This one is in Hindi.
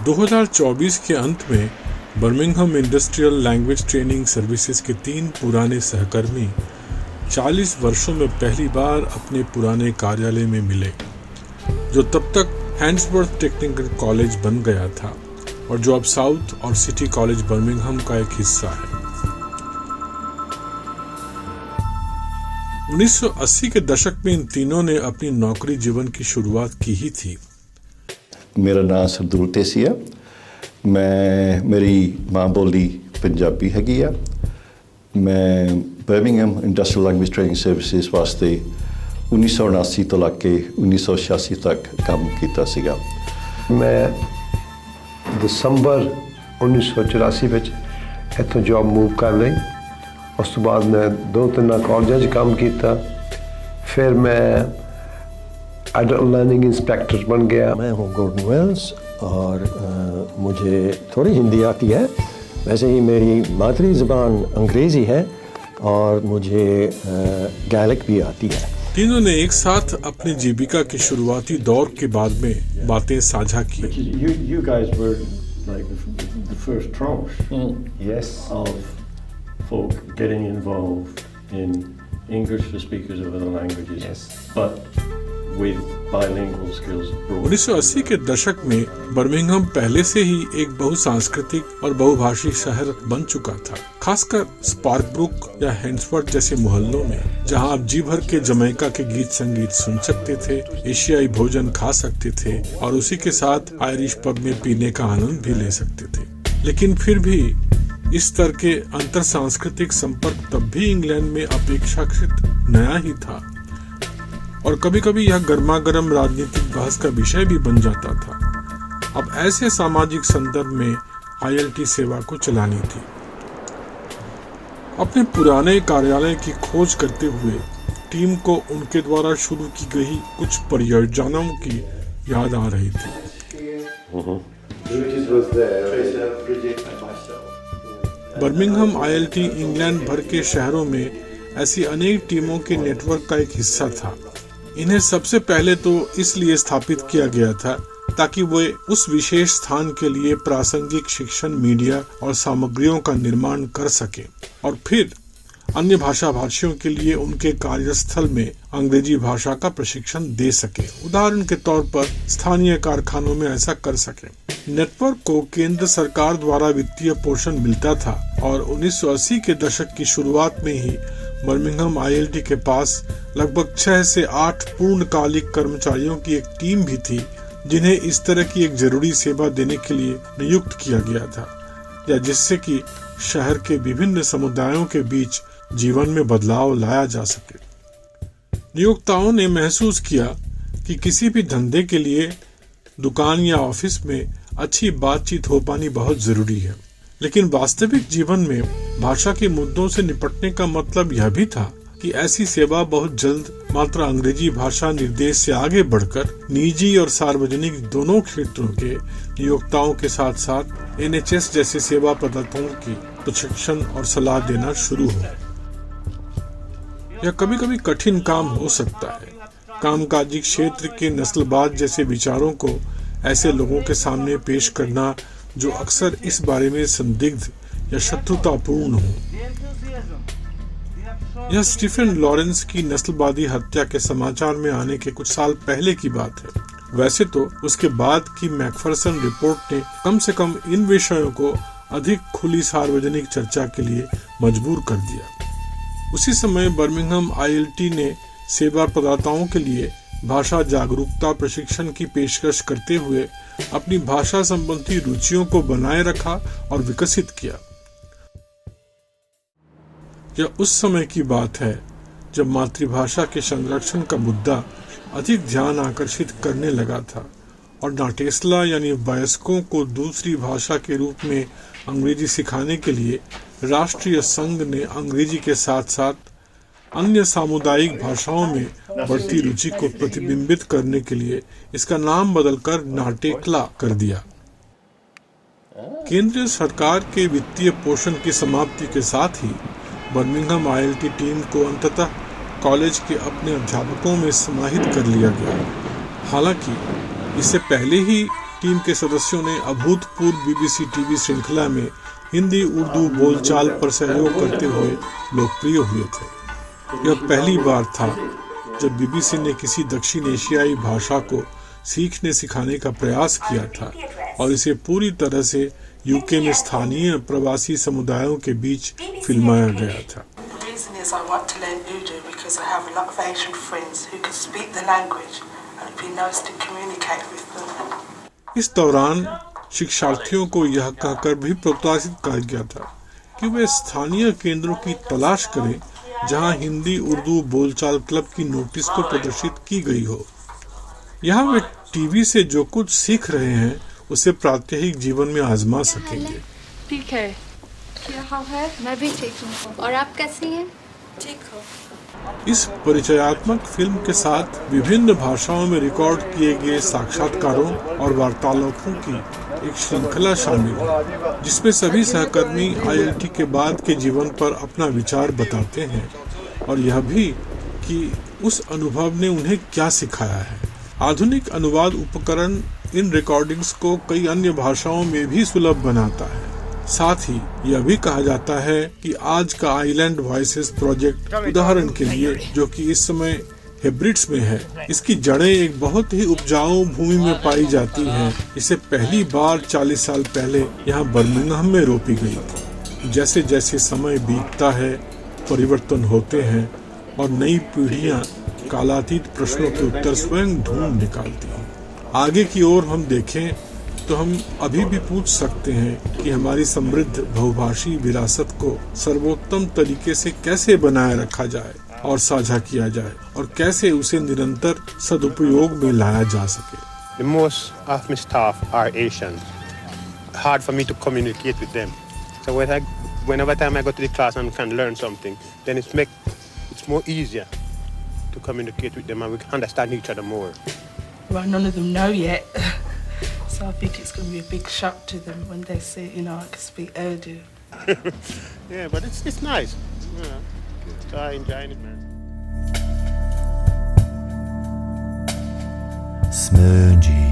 2024 के अंत में Birmingham industrial language training services के 3 पुराने सहकर्मी 40 वर्षों में पहली बार अपने पुराने कार्यालय में मिले, जो तब तक हैंड्सवर्थ टेक्निकल कॉलेज बन गया था और जो अब साउथ और सिटी कॉलेज बर्मिंघम का एक हिस्सा है। 1980 के दशक में इन तीनों ने अपनी नौकरी जीवन की शुरुआत की ही थी। मेरा नाम सरदूल ढेसी है। मेरी माँ बोली पंजाबी हैगी आ। मैं Birmingham industrial language training services वास्ते 1979 तो लग के 1986 तक काम किया सीगा। मैं दसंबर 1984 ਵਿੱਚ ਇੱਥੋਂ जॉब मूव कर ਲਈ। उस तो बाद मैं 2-3 कॉलेज काम किया। फिर मैं एडल्ट लर्निंग इंस्पेक्टर बन गया। मैं हूँ गॉर्डन वेल्स और मुझे थोड़ी हिंदी आती है। वैसे ही मेरी मातृ ज़बान अंग्रेज़ी है और मुझे गैलिक भी आती है। तीनों ने एक साथ अपनी जीविका के शुरुआती दौर के बाद में बातें साझा की। You guys were like the first tranche Yes. of folk getting involved in English for speakers of other languages, Yes. but with bilingual skills abroad. 1980 के दशक में बर्मिंघम पहले से ही एक बहुसांस्कृतिक और बहुभाषी शहर बन चुका था, खासकर स्पार्कब्रुक या हैंड्सवर्थ जैसे मोहल्लों में, जहां आप जी भर के जमैका के गीत संगीत सुन सकते थे, एशियाई भोजन खा सकते थे और उसी के साथ आयरिश पब में पीने का आनंद भी ले सकते थे। लेकिन फिर भी इस स्तर के अंतर सांस्कृतिक संपर्क तब भी इंग्लैंड में अपेक्षाकृत नया ही था और कभी-कभी यह गर्मागर्म राजनीतिक बहस का विषय भी बन जाता था। अब ऐसे सामाजिक संदर्भ में ILT सेवा को चलानी थी। अपने पुराने कार्यालय की खोज करते हुए टीम को उनके द्वारा शुरू की गई कुछ परियोजनाओं की याद आ रही थी। बर्मिंघम ILT इंग्लैंड भर के शहरों में ऐसी अनेक टीमों के नेटवर्क का एक हिस्सा था। इन्हें सबसे पहले तो इसलिए स्थापित किया गया था ताकि वे उस विशेष स्थान के लिए प्रासंगिक शिक्षण, मीडिया और सामग्रियों का निर्माण कर सके और फिर अन्य भाषा भाषियों के लिए उनके कार्यस्थल में अंग्रेजी भाषा का प्रशिक्षण दे सके। उदाहरण के तौर पर स्थानीय कारखानों में ऐसा कर सके। नेटवर्क को केंद्र सरकार द्वारा वित्तीय पोषण मिलता था और 1980 के दशक की शुरुआत में ही बर्मिंघम ILT के पास लगभग 6 से 8 पूर्णकालिक कर्मचारियों की एक टीम भी थी, जिन्हें इस तरह की एक जरूरी सेवा देने के लिए नियुक्त किया गया था, या जिससे कि शहर के विभिन्न समुदायों के बीच जीवन में बदलाव लाया जा सके। नियोक्ताओं ने महसूस किया कि किसी भी धंधे के लिए दुकान या ऑफिस में अच्छी बातचीत हो पानी बहुत जरूरी है, लेकिन वास्तविक जीवन में भाषा के मुद्दों से निपटने का मतलब यह भी था कि ऐसी सेवा बहुत जल्द मात्र अंग्रेजी भाषा निर्देश से आगे बढ़कर निजी और सार्वजनिक दोनों क्षेत्रों के नियोक्ताओं के साथ साथ NHS जैसे सेवा प्रदाताओं की प्रशिक्षण और सलाह देना शुरू हो। यह कभी कभी कठिन काम हो सकता है। कामकाजी क्षेत्र के नस्लवाद जैसे विचारों को ऐसे लोगों के सामने पेश करना जो अक्सर इस बारे में संदिग्ध या शत्रुतापूर्ण हो। यह स्टीफन लॉरेंस की नस्लवादी हत्या के समाचार में आने के कुछ साल पहले की बात है। वैसे तो उसके बाद की मैकफरसन रिपोर्ट ने कम से कम इन विषयों को अधिक खुली सार्वजनिक चर्चा के लिए मजबूर कर दिया। उसी समय बर्मिंघम ILT ने सेवा प्रदाताओं के लिए भाषा जागरूकता प्रशिक्षण की पेशकश करते हुए अपनी भाषा संबंधी रुचियों को बनाए रखा और विकसित किया। यह उस समय की बात है जब मातृभाषा के संरक्षण का मुद्दा अधिक ध्यान आकर्षित करने लगा था और नाटेसला यानी वयस्कों को दूसरी भाषा के रूप में अंग्रेजी सिखाने के लिए राष्ट्रीय संघ ने अंग्रेजी के साथ साथ अन्य सामुदायिक भाषाओं में बढ़ती रुचि को प्रतिबिंबित करने के लिए इसका नाम बदलकर नाटेक्ला कर दिया। केंद्रीय सरकार के वित्तीय पोषण की समाप्ति के साथ ही बर्मिंघम ILT टीम को अंततः कॉलेज के अपने अध्यापकों में समाहित कर लिया गया। हालांकि इससे पहले ही टीम के सदस्यों ने अभूतपूर्व बीबीसी टीवी श्रृंखला में हिंदी उर्दू बोलचाल पर सहयोग करते हुए लोकप्रिय हुए थे। यह पहली बार था जब बीबीसी ने किसी दक्षिण एशियाई भाषा को सीखने सिखाने का प्रयास किया था और इसे पूरी तरह से यूके में स्थानीय प्रवासी समुदायों के बीच फिल्माया गया था। The reason is I want to learn Urdu because I have a lot of Asian friends who can speak the language and it'd be nice to communicate with them. इस दौरान शिक्षार्थियों को यह कहकर भी प्रोत्साहित किया गया था कि वे स्थानीय केंद्रों की तलाश करें जहां हिंदी उर्दू बोलचाल क्लब की नोटिस को प्रदर्शित की गई हो। यहाँ वे टीवी से जो कुछ सीख रहे हैं उसे प्रात्यहिक जीवन में आजमा सकेंगे। ठीक है, क्या हाल है? मैं भी ठीक हूँ। और आप कैसी हैं? ठीक हो। इस परिचयात्मक फिल्म के साथ विभिन्न भाषाओं में रिकॉर्ड किए गए साक्षात्कारों और वार्तालापों की एक श्रृंखला शामिल है, जिसमें सभी सहकर्मी आईएलटी के बाद के जीवन पर अपना विचार बताते हैं और यह भी कि उस अनुभव ने उन्हें क्या सिखाया है। आधुनिक अनुवाद उपकरण इन रिकॉर्डिंग्स को कई अन्य भाषाओं में भी सुलभ बनाता है। साथ ही यह भी कहा जाता है कि आज का आइलैंड वॉइसेस प्रोजेक्ट उदाहरण के लिए, जो कि इस समय हेब्रिड्स में है, इसकी जड़ें एक बहुत ही उपजाऊ भूमि में पाई जाती हैं। इसे पहली बार 40 साल पहले यहाँ बर्मिंघम में रोपी गई थी। जैसे जैसे समय बीतता है, परिवर्तन होते हैं और नई पीढ़ियाँ कालातीत प्रश्नों के उत्तर स्वयं ढूंढ निकालती हैं। आगे की ओर हम देखें तो हम अभी भी पूछ सकते हैं कि हमारी समृद्ध बहुभाषी विरासत को सर्वोत्तम तरीके से कैसे बनाए रखा जाए और साझा किया जाए और कैसे उसे निरंतर सदुपयोग में लाया जा सके। The most of my staff are Asian. Hard for me to communicate with them. So whenever time I go to the class and can learn something, then it's more easier to communicate with them and we can understand each other more. Well, none of them know yet. So I think it's going to be a big shock to them when they see, I can speak Urdu. Yeah, but it's nice. Yeah. So I'm enjoying it, man. Smurgy.